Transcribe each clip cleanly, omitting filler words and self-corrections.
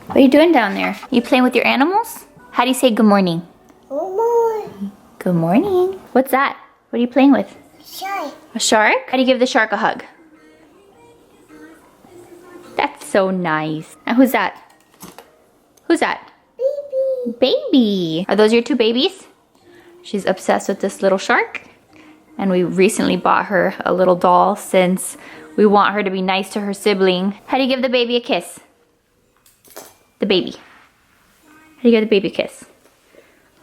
What are you doing down there? You playing with your animals? How do you say good morning? Good morning. Good morning. What's that? What are you playing with? Shark. A shark? How do you give the shark a hug? That's so nice. And who's that? Who's that? Baby. Baby. Are those your two babies? She's obsessed with this little shark. And we recently bought her a little doll since we want her to be nice to her sibling. How do you give the baby a kiss? The baby. How do you give the baby a kiss?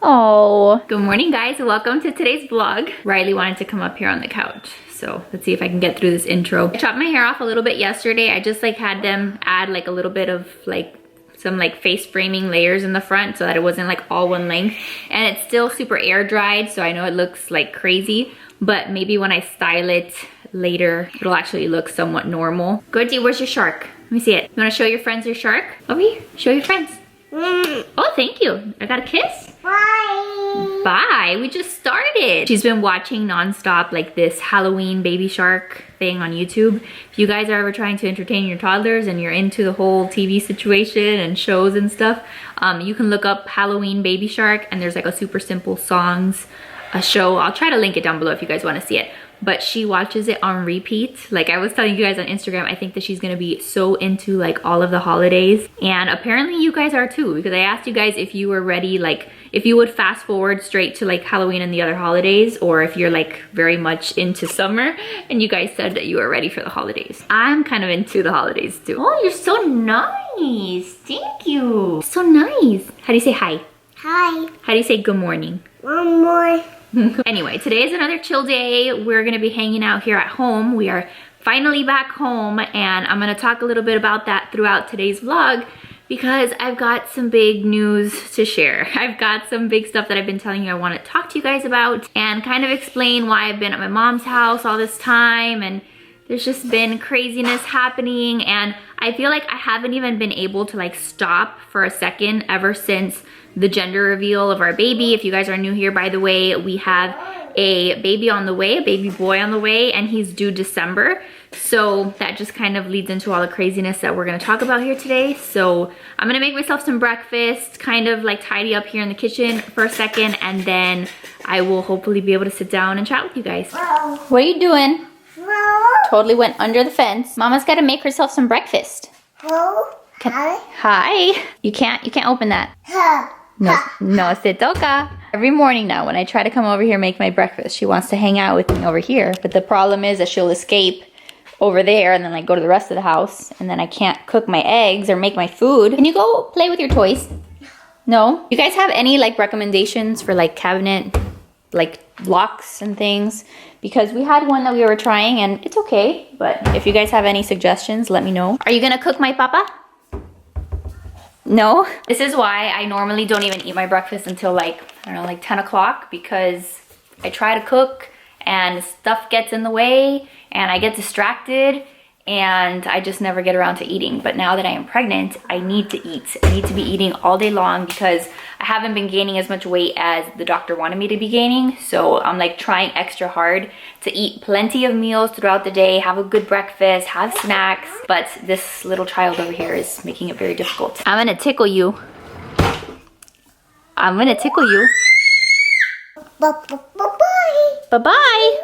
Oh. Good morning, guys. Welcome to today's vlog. Riley wanted to come up here on the couch. So let's see if I can get through this intro. I chopped my hair off a little bit yesterday. I just had them add a little bit of some face framing layers in the front so that it wasn't all one length. And it's still super air dried, so I know it looks crazy, but maybe when I style it later, it'll actually look somewhat normal. Goji, where's your shark? Let me see it. You wanna show your friends your shark? Over here, show your friends. Oh, thank you. I got a kiss? Bye. Bye. We just started. She's been watching nonstop this Halloween baby shark thing on YouTube. If you guys are ever trying to entertain your toddlers and you're into the whole TV situation and shows and stuff, you can look up Halloween baby shark, and there's a super simple songs show. I'll try to link it down below if you guys want to see it. But she watches it on repeat. I was telling you guys on Instagram, I think that she's gonna be so into all of the holidays. And apparently you guys are too, because I asked you guys if you were ready, if you would fast forward straight to Halloween and the other holidays, or if you're very much into summer, and you guys said that you were ready for the holidays. I'm kind of into the holidays too. Oh, you're so nice. Thank you. So nice. How do you say hi? Hi. How do you say good morning? One more. Anyway, today is another chill day. We're gonna be hanging out here at home. We are finally back home, and I'm gonna talk a little bit about that throughout today's vlog because I've got some big news to share. I've got some big stuff that I've been telling you I want to talk to you guys about and kind of explain why I've been at my mom's house all this time, and there's just been craziness happening, and I feel like I haven't even been able to stop for a second ever since the gender reveal of our baby. If you guys are new here, by the way, we have a baby on the way, a baby boy on the way, and he's due December. So that just kind of leads into all the craziness that we're gonna talk about here today. So I'm gonna make myself some breakfast, kind of tidy up here in the kitchen for a second, and then I will hopefully be able to sit down and chat with you guys. Whoa. What are you doing? Whoa. Totally went under the fence. Mama's gotta make herself some breakfast. Whoa. Hi. Hi. You can't open that. Huh. No se toca. Every morning now when I try to come over here and make my breakfast, she wants to hang out with me over here. But the problem is that she'll escape over there and then go to the rest of the house, and then I can't cook my eggs or make my food. Can you go play with your toys? No? You guys have any recommendations for cabinet locks and things? Because we had one that we were trying and it's okay, but if you guys have any suggestions, let me know. Are you gonna cook my papa? No? This is why I normally don't even eat my breakfast until I don't know, 10 o'clock, because I try to cook and stuff gets in the way and I get distracted and I just never get around to eating. But now that I am pregnant, I need to eat. I need to be eating all day long because I haven't been gaining as much weight as the doctor wanted me to be gaining. So I'm trying extra hard to eat plenty of meals throughout the day, have a good breakfast, have snacks. But this little child over here is making it very difficult. I'm gonna tickle you. I'm gonna tickle you. Bye. Bye-bye.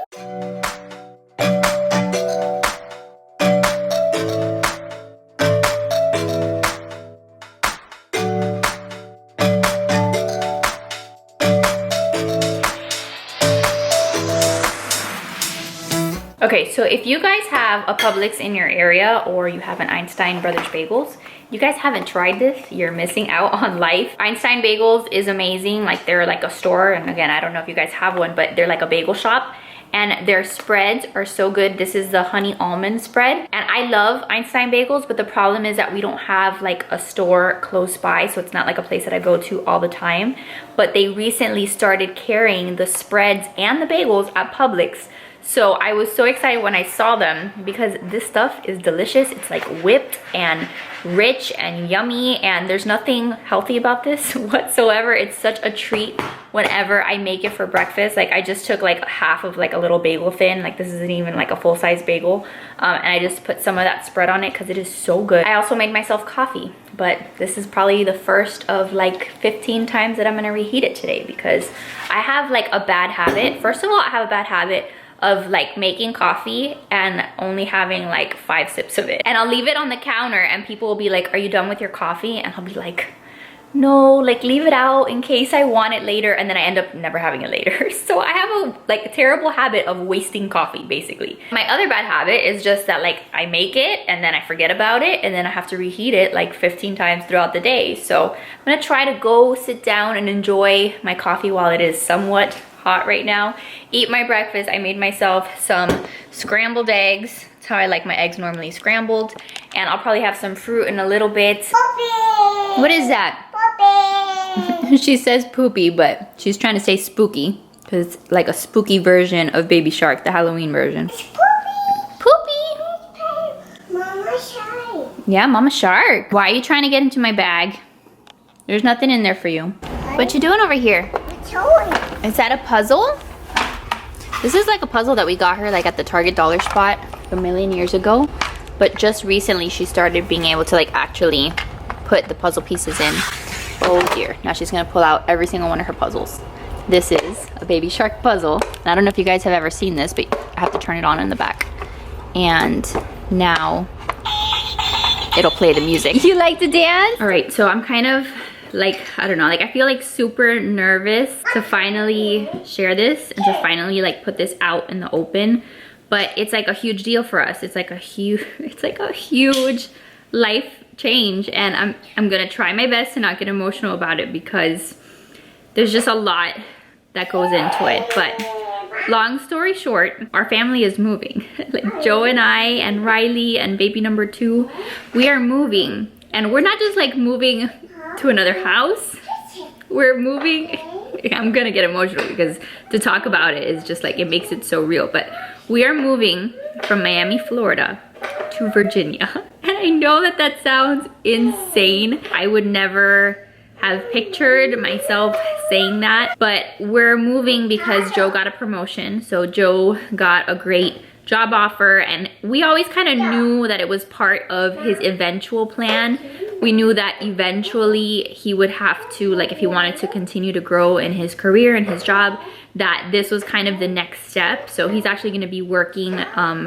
Okay, so if you guys have a Publix in your area or you have an Einstein Brothers Bagels, you guys haven't tried this, you're missing out on life. Einstein Bagels is amazing. They're a store, and again, I don't know if you guys have one, but they're a bagel shop, and their spreads are so good. This is the honey almond spread, and I love Einstein Bagels, but the problem is that we don't have a store close by, so it's not a place that I go to all the time. But they recently started carrying the spreads and the bagels at Publix. So I was so excited when I saw them because this stuff is delicious. It's whipped and rich and yummy, and there's nothing healthy about this whatsoever. It's such a treat whenever I make it for breakfast. Like I just took like half of like a little bagel thin, like this isn't even like a full-size bagel, and I just put some of that spread on it because it is so good. I also made myself coffee, but this is probably the first of like 15 times that I'm gonna reheat it today because I have like a bad habit. First of all, I have a bad habit of like making coffee and only having like 5 sips of it. And I'll leave it on the counter and people will be like, are you done with your coffee? And I'll be like, no, like leave it out in case I want it later, and then I end up never having it later. So I have a terrible habit of wasting coffee basically. My other bad habit is just that like I make it and then I forget about it and then I have to reheat it like 15 times throughout the day. So I'm gonna try to go sit down and enjoy my coffee while it is somewhat hot right now. Eat my breakfast. I made myself some scrambled eggs. That's how I like my eggs normally, scrambled. And I'll probably have some fruit in a little bit. Poopy. What is that? Poopy. She says poopy, but she's trying to say spooky because it's like a spooky version of Baby Shark, the Halloween version. It's poopy. Poopy. Mama shy. Yeah, Mama Shark. Why are you trying to get into my bag? There's nothing in there for you. What you doing over here? Toy. Is that a puzzle? This is like a puzzle that we got her like at the Target dollar spot a million years ago. But just recently she started being able to like actually put the puzzle pieces in. Oh dear, now she's gonna pull out every single one of her puzzles. This is a Baby Shark puzzle. And I don't know if you guys have ever seen this, but I have to turn it on in the back. And now it'll play the music. You like to dance? All right, so I'm kind of like, I don't know, like I feel like super nervous to finally share this and to finally like put this out in the open. But it's like a huge deal for us. It's like a huge life change, and I'm gonna try my best to not get emotional about it because there's just a lot that goes into it. But long story short, our family is moving. Like Joe and I and Riley and baby number 2, we are moving. And we're not just like moving to another house. We're moving, I'm gonna get emotional because to talk about it is just like, it makes it so real. But we are moving from Miami, Florida to Virginia. And I know that that sounds insane. I would never have pictured myself saying that, but we're moving because Joe got a promotion. So Joe got a great job offer, and we always kind of knew that it was part of his eventual plan. We knew that eventually he would have to, like if he wanted to continue to grow in his career and his job, that this was kind of the next step. So he's actually going to be working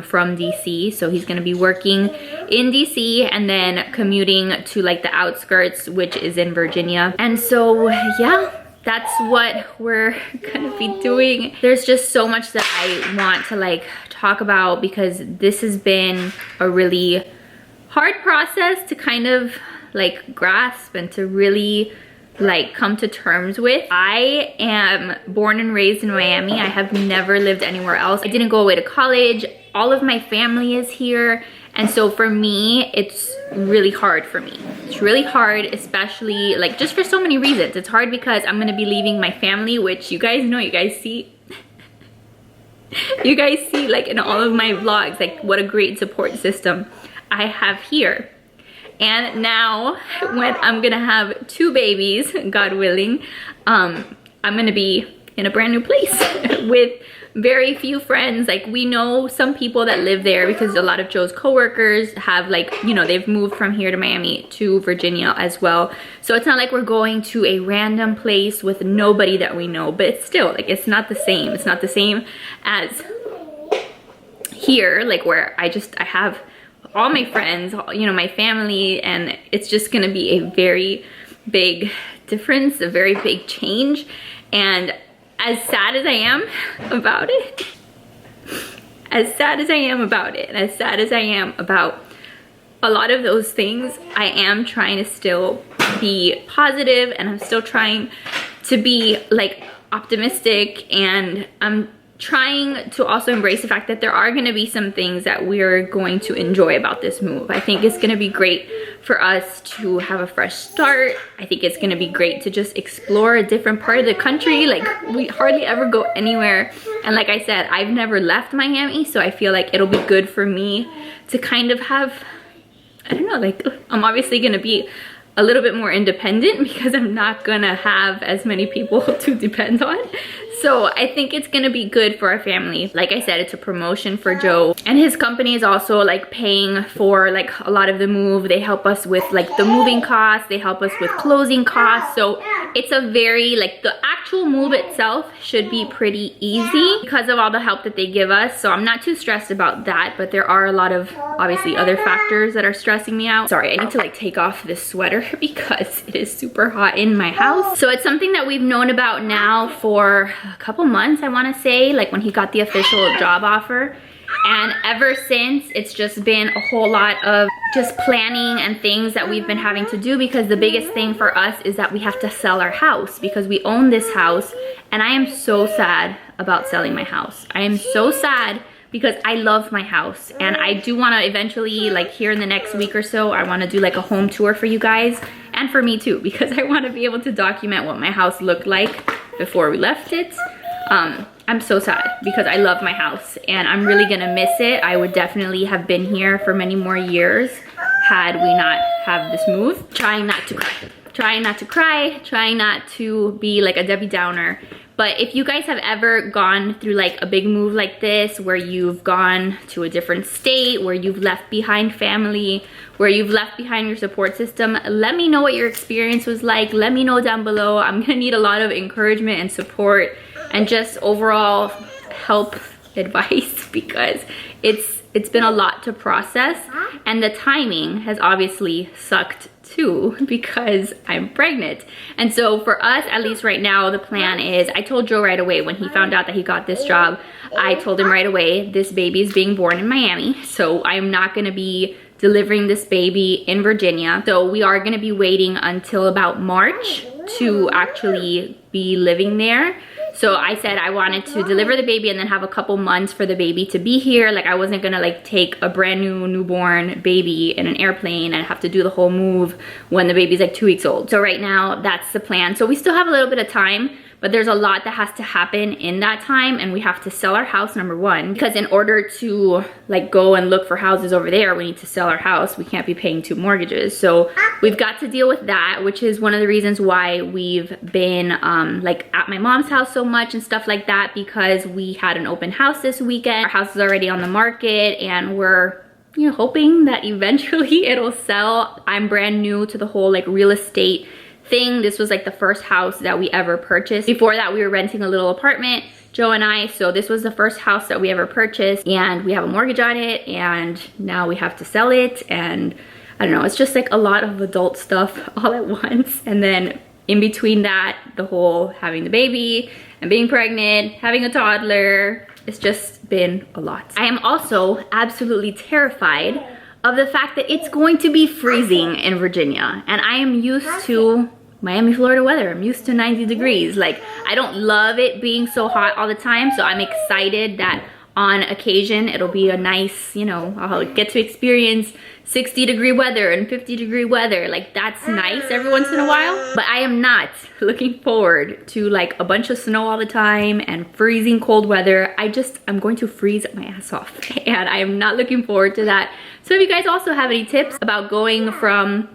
from DC. So he's going to be working in DC and then commuting to like the outskirts, which is in Virginia. And so yeah, that's what we're gonna be doing. There's just so much that I want to like talk about because this has been a really hard process to kind of like grasp and to really like come to terms with. I am born and raised in Miami. I have never lived anywhere else. I didn't go away to college. All of my family is here. And so for me, it's really hard for me. It's really hard, especially like just for so many reasons. It's hard because I'm gonna be leaving my family, which you guys know, you guys see like in all of my vlogs, like what a great support system I have here. And now when I'm gonna have 2 babies, God willing, I'm gonna be in a brand new place with very few friends. Like we know some people that live there because a lot of Joe's coworkers have like, you know, they've moved from here to Miami to Virginia as well. So it's not like we're going to a random place with nobody that we know, but it's still like, it's not the same. It's not the same as here, like where I have all my friends, you know, my family, and it's just gonna be a very big difference, a very big change. And as sad as I am about it, and as sad as I am about a lot of those things, I am trying to still be positive, and I'm still trying to be like optimistic, and I'm trying to also embrace the fact that there are going to be some things that we're going to enjoy about this move. I think it's going to be great for us to have a fresh start. I think it's going to be great to just explore a different part of the country. Like we hardly ever go anywhere, and like I said, I've never left Miami, so I feel like it'll be good for me to kind of have, I don't know, like I'm obviously going to be a little bit more independent because I'm not gonna have as many people to depend on. So I think it's gonna be good for our family. Like I said, it's a promotion for Joe, and his company is also like paying for like a lot of the move. They help us with like the moving costs, they help us with closing costs. So it's a very like, the actual move itself should be pretty easy because of all the help that they give us. So I'm not too stressed about that, but there are a lot of obviously other factors that are stressing me out. Sorry, I need to like take off this sweater because it is super hot in my house. So it's something that we've known about now for a couple months, I want to say, like when he got the official job offer. And ever since, it's just been a whole lot of just planning and things that we've been having to do, because the biggest thing for us is that we have to sell our house because we own this house, and I am so sad about selling my house. I am so sad because I love my house, and I do want to eventually, like here in the next week or so, I want to do like a home tour for you guys and for me too, because I want to be able to document what my house looked like before we left it. I'm so sad because I love my house and I'm really gonna miss it. I would definitely have been here for many more years had we not have this move. Trying not to cry, trying not to cry, trying not to be like a Debbie Downer. But if you guys have ever gone through like a big move like this, where you've gone to a different state, where you've left behind family, where you've left behind your support system, let me know what your experience was like. Let me know down below. I'm gonna need a lot of encouragement and support and just overall help advice because it's been a lot to process, and the timing has obviously sucked too because I'm pregnant. And so for us, at least right now, the plan is, I told Joe right away when he found out that he got this job, I told him right away, this baby is being born in Miami, so I'm not gonna be delivering this baby in Virginia. So we are gonna be waiting until about March to actually be living there. So I said I wanted to deliver the baby and then have a couple months for the baby to be here. Like I wasn't gonna like take a brand new newborn baby in an airplane and have to do the whole move when the baby's like 2 weeks old. So right now that's the plan. So we still have a little bit of time, but there's a lot that has to happen in that time, and we have to sell our house, number one, because in order to like go and look for houses over there, we need to sell our house. We can't be paying 2 mortgages. So we've got to deal with that, which is one of the reasons why we've been like at my mom's house so much and stuff like that, because we had an open house this weekend. Our house is already on the market and we're, you know, hoping that eventually it'll sell. I'm brand new to the whole like real estate thing. This was like the first house that we ever purchased. Before that, we were renting a little apartment, Joe and I, so this was the first house that we ever purchased, and we have a mortgage on it, and now we have to sell it, and I don't know, it's just like a lot of adult stuff all at once. And then in between that, the whole having the baby and being pregnant, having a toddler, it's just been a lot. I am also absolutely terrified of the fact that it's going to be freezing in Virginia, and I am used to Miami, Florida weather. I'm used to 90 degrees. Like, I don't love it being so hot all the time, so I'm excited that on occasion it'll be a nice, you know, I'll get to experience 60-degree weather and 50-degree weather. Like, that's nice every once in a while, but I am not looking forward to like a bunch of snow all the time and freezing cold weather. I'm going to freeze my ass off, and I am not looking forward to that. So if you guys also have any tips about going from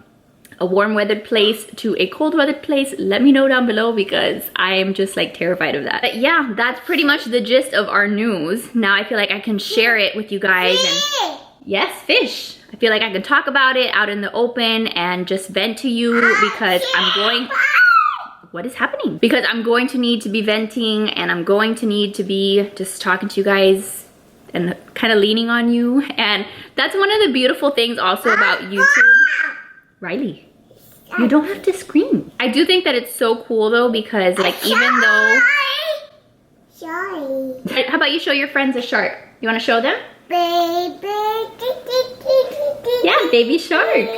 a warm weathered place to a cold weathered place, let me know down below, because I am just like terrified of that. But yeah, that's pretty much the gist of our news. Now I feel like I can share it with you guys. And yes, fish. I feel like I can talk about it out in the open and just vent to you, because what is happening? Because I'm going to need to be venting, and I'm going to need to be just talking to you guys and kind of leaning on you. And that's one of the beautiful things also about YouTube. Riley, you don't have to scream. I do think that it's so cool though, because like even though... Sorry. How about you show your friends a shark? You want to show them? Baby. Yeah, baby shark.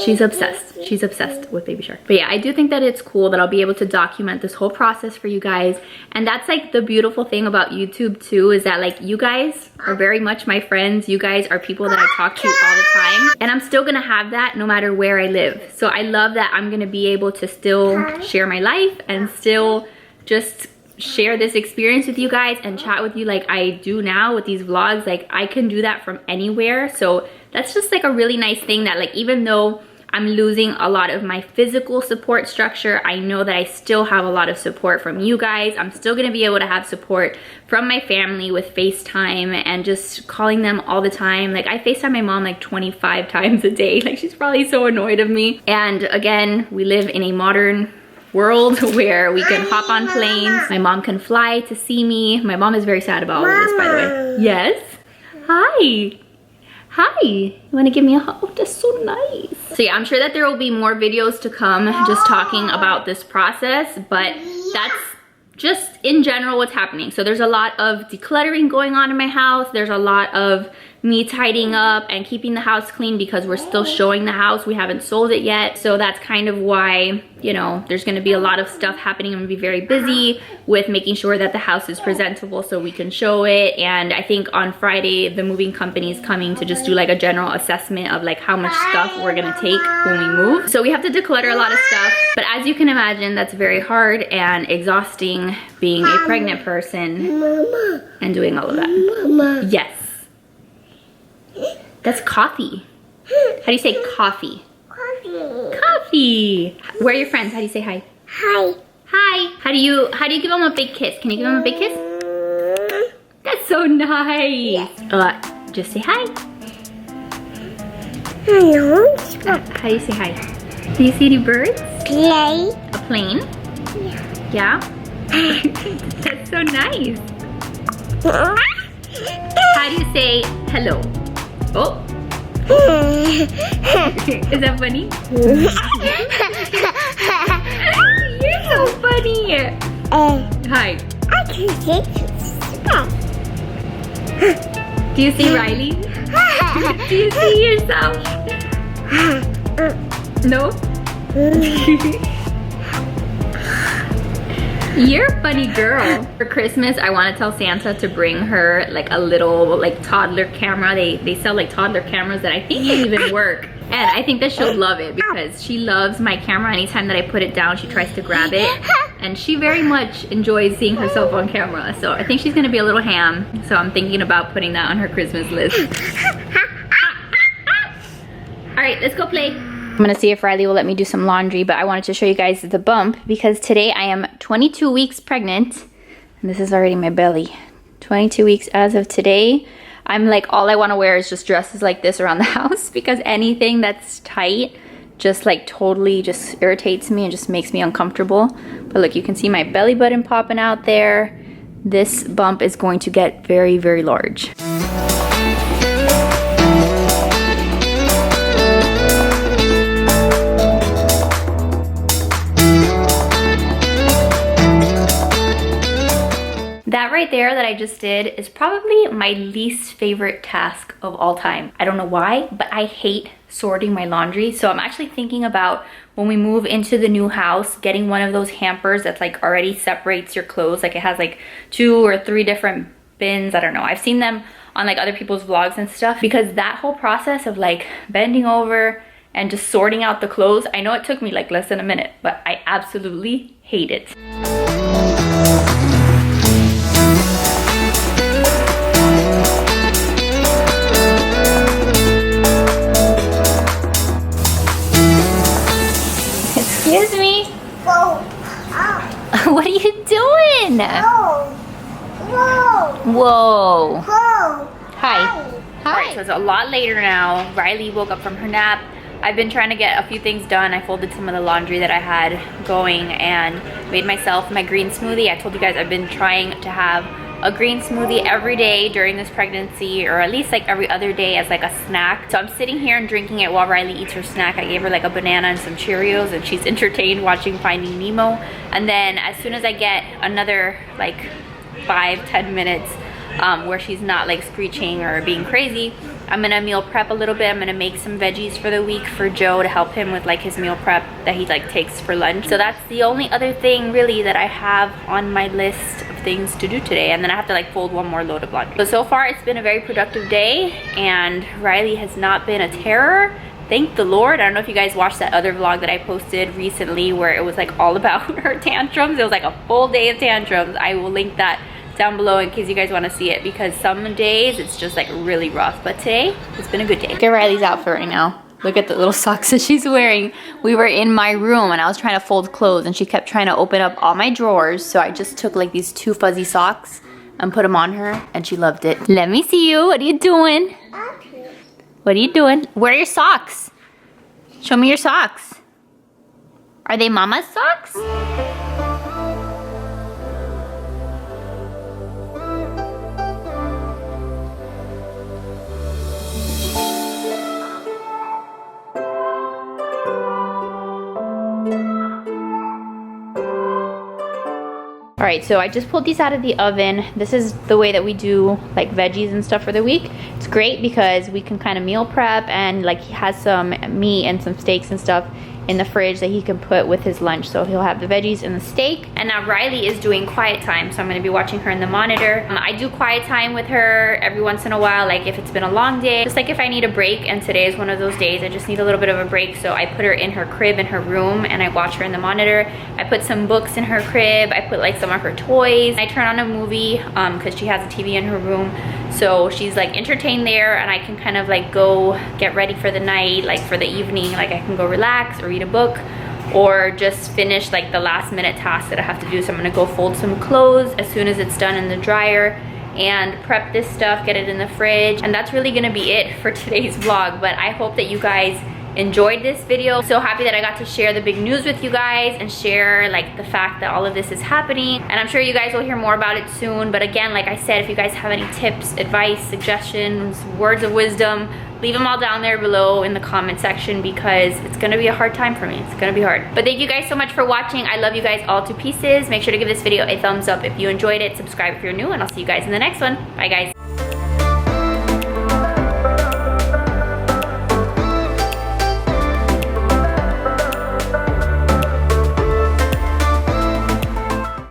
She's obsessed. She's obsessed with baby shark. But yeah, I do think that it's cool that I'll be able to document this whole process for you guys. And that's like the beautiful thing about YouTube too, is that like you guys are very much my friends. You guys are people that I talk to all the time. And I'm still gonna have that no matter where I live. So I love that I'm gonna be able to still share my life and still just share this experience with you guys and chat with you like I do now with these vlogs. Like I can do that from anywhere. So that's just like a really nice thing, that like even though I'm losing a lot of my physical support structure. I know that I still have a lot of support from you guys. I'm still gonna be able to have support from my family with FaceTime and just calling them all the time. Like I FaceTime my mom like 25 times a day. Like she's probably so annoyed of me. And again, we live in a modern world where we can hop on planes. My mom can fly to see me. My mom is very sad about all of this, by the way. Yes? Hi. Hi. You want to give me a hug? Oh, that's so nice. So yeah, I'm sure that there will be more videos to come just talking about this process, but that's just in general what's happening. So there's a lot of decluttering going on in my house. There's a lot of me tidying up and keeping the house clean because we're still showing the house. We haven't sold it yet. So that's kind of why, you know, there's gonna be a lot of stuff happening. I'm gonna be very busy with making sure that the house is presentable so we can show it. And I think on Friday, the moving company is coming to just do like a general assessment of like how much stuff we're gonna take when we move. So we have to declutter a lot of stuff. But as you can imagine, that's very hard and exhausting being a pregnant person and doing all of that. Yes. That's coffee. How do you say coffee? Coffee. Coffee. Where are your friends? How do you say hi? Hi. Hi. How do you give them a big kiss? Can you give them a big kiss? That's so nice. Just say hi. Hello. How do you say hi? Do you see any birds? Play. A plane? Yeah. That's so nice. How do you say hello? Oh. Is that funny? You're so funny. Hi. I can say Do you see Riley? Do you see yourself? No? You're a funny girl. For Christmas, I want to tell Santa to bring her like a little like toddler camera. They sell like toddler cameras that I think can even work. And I think that she'll love it because she loves my camera. Anytime that I put it down, she tries to grab it. And she very much enjoys seeing herself on camera. So I think she's gonna be a little ham. So I'm thinking about putting that on her Christmas list. All right, let's go play. I'm gonna see if Riley will let me do some laundry, but I wanted to show you guys the bump because today I am 22 weeks pregnant and this is already my belly. 22 weeks as of today. I'm like, all I wanna wear is just dresses like this around the house because anything that's tight just like totally just irritates me and just makes me uncomfortable. But look, you can see my belly button popping out there. This bump is going to get very, very large. That right there that I just did is probably my least favorite task of all time. I don't know why, but I hate sorting my laundry. So I'm actually thinking about when we move into the new house, getting one of those hampers that's like already separates your clothes. Like it has like 2 or 3 different bins. I don't know. I've seen them on like other people's vlogs and stuff because that whole process of like bending over and just sorting out the clothes, I know it took me like less than a minute, but I absolutely hate it. Excuse me? Whoa. What are you doing? Whoa. Whoa. Whoa. Whoa. Hi. Hi. So it's a lot later now. Riley woke up from her nap. I've been trying to get a few things done. I folded some of the laundry that I had going and made myself my green smoothie. I told you guys I've been trying to have a green smoothie every day during this pregnancy, or at least like every other day as like a snack. So I'm sitting here and drinking it while Riley eats her snack. I gave her like a banana and some Cheerios and she's entertained watching Finding Nemo. And then as soon as I get another like 5-10 minutes where she's not like screeching or being crazy, I'm gonna meal prep a little bit. I'm gonna make some veggies for the week for Joe to help him with like his meal prep that he like takes for lunch. So that's the only other thing really that I have on my list of things to do today. And then I have to like fold one more load of laundry. So far it's been a very productive day and Riley has not been a terror. Thank the Lord. I don't know if you guys watched that other vlog that I posted recently where it was like all about her tantrums. It was like a full day of tantrums. I will link that down below in case you guys want to see it because some days it's just like really rough, but today it's been a good day. Look at Riley's outfit right now. Look at the little socks that she's wearing. We were in my room and I was trying to fold clothes and she kept trying to open up all my drawers. So I just took like these 2 fuzzy socks and put them on her and she loved it. Let me see you. What are you doing? What are you doing? Where are your socks? Show me your socks. Are they mama's socks? All right, so I just pulled these out of the oven. This is the way that we do like veggies and stuff for the week. It's great because we can kind of meal prep, and like he has some meat and some steaks and stuff in the fridge that he can put with his lunch. So he'll have the veggies and the steak. And now Riley is doing quiet time, so I'm gonna be watching her in the monitor. I do quiet time with her every once in a while, like if it's been a long day, just like if I need a break, and today is one of those days I just need a little bit of a break. So I put her in her crib in her room and I watch her in the monitor. I put some books in her crib. I put like some of her toys. I turn on a movie because she has a TV in her room. So she's like entertained there, and I can kind of like go get ready for the night, like for the evening, like I can go relax or read a book or just finish like the last minute task that I have to do. So I'm gonna go fold some clothes as soon as it's done in the dryer and prep this stuff, get it in the fridge. And that's really gonna be it for today's vlog. But I hope that you guys enjoyed this video. So happy that I got to share the big news with you guys and share like the fact that all of this is happening, and I'm sure you guys will hear more about it soon. But again, like I said, if you guys have any tips, advice, suggestions, words of wisdom, leave them all down there below in the comment section, because it's gonna be a hard time for me. It's gonna be hard. But thank you guys so much for watching. I love you guys all to pieces. Make sure to give this video a thumbs up if you enjoyed it. Subscribe if you're new, and I'll see you guys in the next one. Bye guys.